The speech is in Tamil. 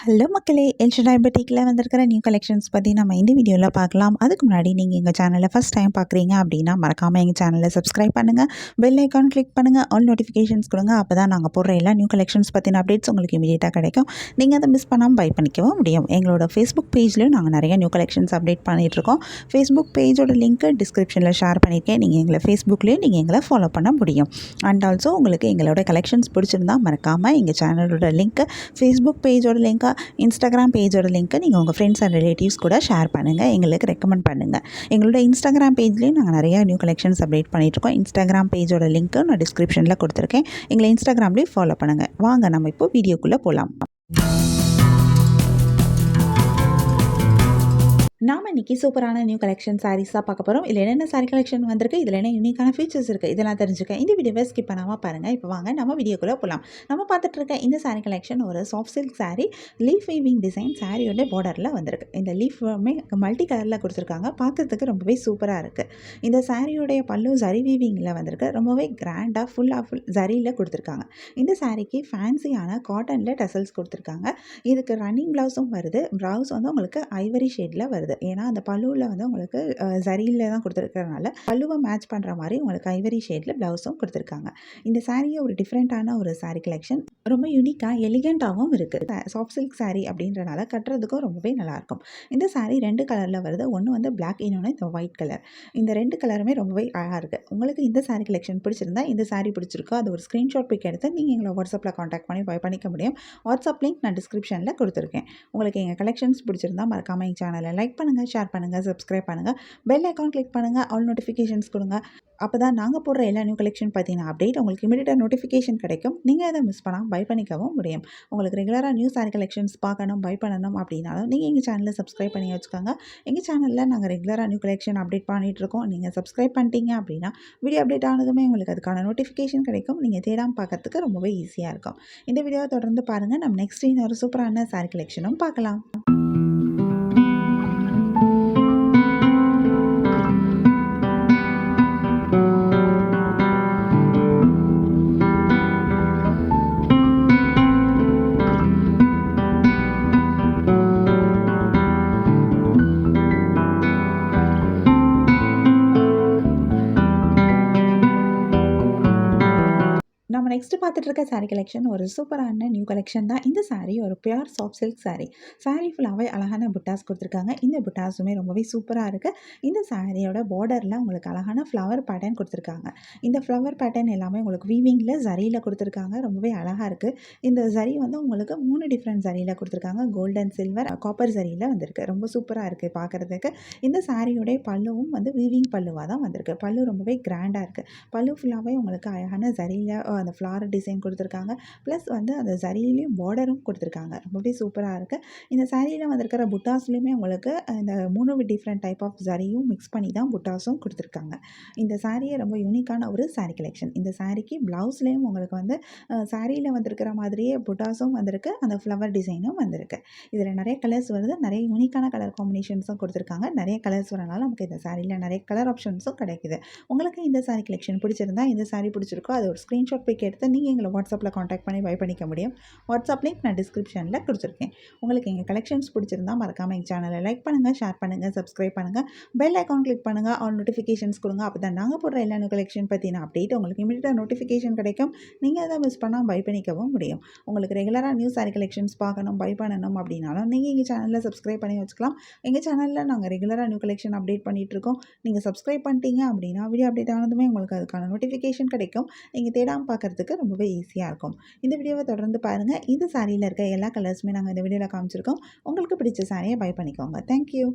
ஹலோ மக்களே, எல்ஷடாய் பொட்டிக்கில் வந்திருக்கிற நியூ கலெக்ஷன்ஸ் பற்றி நம்ம இந்த வீடியோவில் பார்க்கலாம். அதுக்கு முன்னாடி நீங்கள் எங்கள் சேனலை ஃபஸ்ட் டைம் பார்க்குறீங்க அப்படின்னா மறக்காமல் எங்கள் சேனலை சப்ஸ்கிரைப் பண்ணுங்கள், பெல் ஐக்கான் கிளிக் பண்ணுங்கள், ஆல் நோட்டிஃபிகேஷன்ஸ் கொடுங்க. அப்போ தான் நாங்கள் போடுற எல்லா நியூ கலெக்ஷன்ஸ் பற்றின அப்டேட்ஸ் உங்களுக்கு இமீடியட்டாக கிடைக்கும். நீங்கள் அதை மிஸ் பண்ணாமல் பை பண்ணிக்கவும் முடியும். எங்களோட ஃபேஸ்புக் பேஜ்லேயும் நாங்கள் நிறைய நியூ கலெக்ஷன்ஸ் அப்டேட் பண்ணிகிட்ருக்கோம். ஃபேஸ்புக் பேஜோட லிங்க்கு டிஸ்கிரிப்ஷனில் ஷேர் பண்ணியிருக்கேன். நீங்கள் எங்களை ஃபேஸ்புக்லேயும் நீங்கள் எங்களை ஃபாலோ பண்ண முடியும். அண்ட் ஆல்சோ உங்களுக்கு எங்களோட கலெக்ஷன்ஸ் பிடிச்சிருந்தா மறக்காமல் எங்கள் சேனலோட லிங்க்கு, ஃபேஸ்புக் பேஜோட லிங்க்கை, இன்ஸ்டாகிராம் பேஜோட லிங்க்கை நீங்கள் உங்கள் ஃப்ரெண்ட்ஸ் அண்ட் ரிலேட்டிவ்ஸ் கூட ஷேர் பண்ணுங்கள், எங்களுக்கு ரெக்கமெண்ட் பண்ணுங்கள். எங்களோட இன்ஸ்டாகிராம் பேஜ்லேயும் நாங்கள் நிறையா நியூ கலெக்ஷன்ஸ் அப்டேட் பண்ணிகிட்ருக்கோம். இன்ஸ்டாகிராம் பேஜோட லிங்க்கு நான் டிஸ்கிரிப்ஷனில் கொடுத்துருக்கேன். எங்களை இன்ஸ்டாகிராம்லேயும் ஃபாலோ பண்ணுங்கள். வாங்க நம்ம இப்போ வீடியோக்குள்ளே போகலாம். நாம் இன்றைக்கி சூப்பரான நியூ கலெக்ஷன் சாரீஸாக பார்க்க போகிறோம். இதில் என்னென்ன சாரீ கலெக்ஷன் வந்திருக்கு, இதில் என்ன யூனிக்கான ஃபீச்சர்ஸ் இருக்குது, இதெல்லாம் தெரிஞ்சுக்க இந்த வீடியோவை ஸ்கிப் பண்ணாமல் பாருங்கள். இப்போ வாங்க நம்ம வீடியோக்குள்ளே போகலாம். நம்ம பார்த்துட்டு இருக்க இந்த சாரீ கலெக்ஷன் ஒரு soft silk sari, leaf weaving design சாரியோட பார்டரில் வந்திருக்கு. இந்த லீஃப்மே மல்டி கலரில் கொடுத்துருக்காங்க, பார்க்குறதுக்கு ரொம்பவே சூப்பராக இருக்குது. இந்த சாரியோடைய பல்லு ஜரி வீவிங்கில் வந்திருக்கு, ரொம்பவே கிராண்டாக ஃபுல் ஜரியில் கொடுத்துருக்காங்க. இந்த சாரீக்கு ஃபேன்சியான காட்டனில் டசல்ஸ் கொடுத்துருக்காங்க. இதுக்கு ரன்னிங் ப்ளவுஸும் வருது. ப்ளவுஸ் வந்து உங்களுக்கு ஐவரி ஷேடில் வருது. ஏன்னா அந்த பல்லுவில் வந்து உங்களுக்கு ஜரியில் தான் கொடுத்துருக்கறனால பல்லுவை மேட்ச் பண்ணுற மாதிரி உங்களுக்கு ஐவரி ஷேடில் ப்ளவுஸும் கொடுத்துருக்காங்க. இந்த சாரியை ஒரு டிஃப்ரெண்ட்டான ஒரு சாரீ கலெக்ஷன், ரொம்ப யூனிக்காக எலிகண்ட்டாகவும் இருக்குது. சாஃப்ட் சில்க் சாரீ அப்படின்றனால கட்டுறதுக்கும் ரொம்பவே நல்லாயிருக்கும். இந்த சாரீ 2 கலரில் வருது. ஒன்று வந்து பிளாக், இன்னொன்று இந்த ஒயிட் கலர். இந்த 2 கலருமே ரொம்பவே அழகாக இருக்குது. உங்களுக்கு இந்த சாரீ கலெக்ஷன் பிடிச்சிருந்தா, இந்த சாரீ பிடிச்சிருக்கோ அது ஒரு ஸ்க்ரீன்ஷாட் பிக் எடுத்து நீங்கள் எங்களை வாட்ஸ்அப்பில் காண்டாக்ட் பண்ணி பை பண்ணிக்க முடியும். வாட்ஸ்அப் லிங்க் நான் டிஸ்கிரிப்ஷனில் கொடுத்துருக்கேன். உங்களுக்கு எங்கள் கலெக்ஷன்ஸ் பிடிச்சிருந்தா மறக்காமல் எங்கள் சேனலை லைக் பண்ணுங்கள், ஷேர் பண்ணுங்கள், சப்ஸ்கிரைப் பண்ணுங்கள், பெல் ஐக்கான் கிளிக் பண்ணுங்கள், ஆல் நோட்டிஃபிகேஷன்ஸ் கொடுங்க. அப்போ தான் நாங்கள் போடுற எல்லா நியூ கலெக்ஷன் பார்த்தீங்கன்னா அப்டேட் உங்களுக்கு இமீடியட்டாக நோட்டிஃபிகேஷன் கிடைக்கும். நீங்கள் அதை மிஸ் பண்ணால் பை பண்ணிக்கவும் முடியும். உங்களுக்கு ரெகுலராக நியூ சாரீ கலெக்ஷன்ஸ் பார்க்கணும், பை பண்ணணும் அப்படின்னாலும் நீங்கள் எங்கள் சேனலில் சப்ஸ்கிரைப் பண்ணி வச்சுக்கோங்க. எங்கள் சேனலில் நாங்கள் ரெகுலராக நியூ கலெக்ஷன் அப்டேட் பண்ணிகிட்ருக்கோம். நீங்கள் சப்ஸ்கிரைப் பண்ணிட்டீங்க அப்படின்னா வீடியோ அப்டேட் ஆனதுமே உங்களுக்கு அதுக்கான நோட்டிஃபிகேஷன் கிடைக்கும். நீங்கள் தேடாமல் பார்க்கறதுக்கு ரொம்பவே ஈஸியாக இருக்கும். இந்த வீடியோவை தொடர்ந்து பாருங்கள். நம்ம நெக்ஸ்ட் இன்னொரு சூப்பரான சாரீ கலெக்ஷனும் பார்க்கலாம். நம்ம நெக்ஸ்ட்டு பார்த்துட்டு இருக்க சாரீ கலெக்ஷன் ஒரு சூப்பரான நியூ கலெக்ஷன் தான். இந்த சாரீ ஒரு pure soft silk sari. Sari ஃபுல்லாகவே அழகான புட்டாஸ் கொடுத்துருக்காங்க. இந்த புட்டாஸுமே ரொம்பவே சூப்பராக இருக்குது. இந்த சாரியோட பார்டரில் உங்களுக்கு அழகான ஃப்ளவர் பேட்டர்ன் கொடுத்துருக்காங்க. இந்த ஃப்ளவர் பேட்டர்ன் எல்லாமே உங்களுக்கு வீவிங்கில் ஜரியில் கொடுத்துருக்காங்க. ரொம்பவே அழகாக இருக்குது. இந்த ஜரி வந்து உங்களுக்கு 3 டிஃப்ரெண்ட் ஜரியில் கொடுத்துருக்காங்க. கோல்டன், சில்வர், காப்பர் ஜரியில் வந்திருக்கு. ரொம்ப சூப்பராக இருக்குது பார்க்குறதுக்கு. இந்த சாரியோடைய பல்லுவும் வந்து வீவிங் பல்லுவாக தான் வந்திருக்கு. பல்லு ரொம்பவே கிராண்டாக இருக்குது. பல்லு ஃபுல்லாகவே உங்களுக்கு அழகான ஜரியில் அந்த ஃப்ளார் டிசைன் கொடுத்துருக்காங்க. ப்ளஸ் வந்து அந்த ஜரியிலையும் பார்டரும் கொடுத்துருக்காங்க. ரொம்பவே சூப்பராக இருக்குது. இந்த சாரியில் வந்திருக்கிற புட்டாஸ்லேயுமே உங்களுக்கு இந்த 3 டிஃப்ரெண்ட் டைப் ஆஃப் ஜரியும் மிக்ஸ் பண்ணி தான் புட்டாஸும் கொடுத்துருக்காங்க. இந்த சாரியை ரொம்ப யூனிக்கான ஒரு சாரீ கலெக்ஷன். இந்த சாரிக்கு ப்ளவுஸ்லேயும் உங்களுக்கு வந்து சாரியில் வந்திருக்கிற மாதிரியே புட்டாஸும் வந்திருக்கு, அந்த ஃப்ளவர் டிசைனும் வந்திருக்கு. இதில் நிறைய கலர்ஸ் வருது, நிறைய யூனிக்கான கலர் காம்பினேஷன்ஸும் கொடுத்துருக்காங்க. நிறைய கலர்ஸ் வரனால நமக்கு இந்த சாரியில் நிறைய கலர் ஆப்ஷன்ஸும் கிடைக்குது. உங்களுக்கு இந்த சாரீ கலெக்ஷன் பிடிச்சிருந்தா, இந்த சாரீ பிடிச்சிருக்கோ அது ஒரு ஸ்க்ரீன்ஷாட் பிக் எடுத்து நீங்கள் எங்களை வாட்ஸ்அப்பில் காண்டாக்ட் பண்ணி பை பண்ணிக்க முடியும். வாட்ஸ்அப் லிங்க் நான் டிஸ்கிரிப்ஷனில் கொடுத்துருக்கேன். உங்களுக்கு எங்கள் கலெக்ஷன்ஸ் பிடிச்சிருந்தா மறக்காமல் எங்கள் சேனலை லைக் பண்ணுங்கள், ஷேர் பண்ணுங்கள், சப்ஸ்கிரைப் பண்ணுங்கள், பெல் ஐக்கான் கிளிக் பண்ணுங்கள், ஆல் நோட்டிஃபிகேஷன்ஸ் கொடுங்க. அப்போ தான் நாங்கள் போடுற எல்லா நியூ கலெக்ஷன் பற்றின அப்டேட் உங்களுக்கு இமீடியட்டாக நோட்டிஃபிகேஷன் கிடைக்கும். நீங்கள் அதை மிஸ் பண்ணால் பை பண்ணிக்கவும் முடியும். உங்களுக்கு ரெகுலராக நியூ சாரீ கலெக்ஷன்ஸ் பார்க்கணும், பை பண்ணணும் அப்படின்னாலும் நீங்கள் எங்கள் சேனலில் சப்ஸ்கிரைப் பண்ணி வச்சுக்கலாம். எங்கள் சேனலில் நாங்கள் ரெகுலராக நியூ கலெக்ஷன் அப்டேட் பண்ணிகிட்ருக்கோம். நீங்கள் சப்ஸ்கிரைப் பண்ணிட்டீங்க அப்படின்னா வீடியோ அப்டேட் ஆனதுமே உங்களுக்கு அதுக்கான நோட்டிஃபிகேஷன் கிடைக்கும். நீங்கள் தேடாமல் பார்க்குறதுக்கு ரொம்பவே ஈஸியாக இருக்கும். இந்த வீடியோவை தொடர்ந்து பாருங்கள். இந்த சாரியில் இருக்க எல்லா கலர்ஸுமே நாங்கள் இந்த வீடியோவில் காமிச்சிருக்கோம். உங்களுக்கு பிடிச்ச சாரியை பை பண்ணிக்கோங்க. தேங்க்யூ.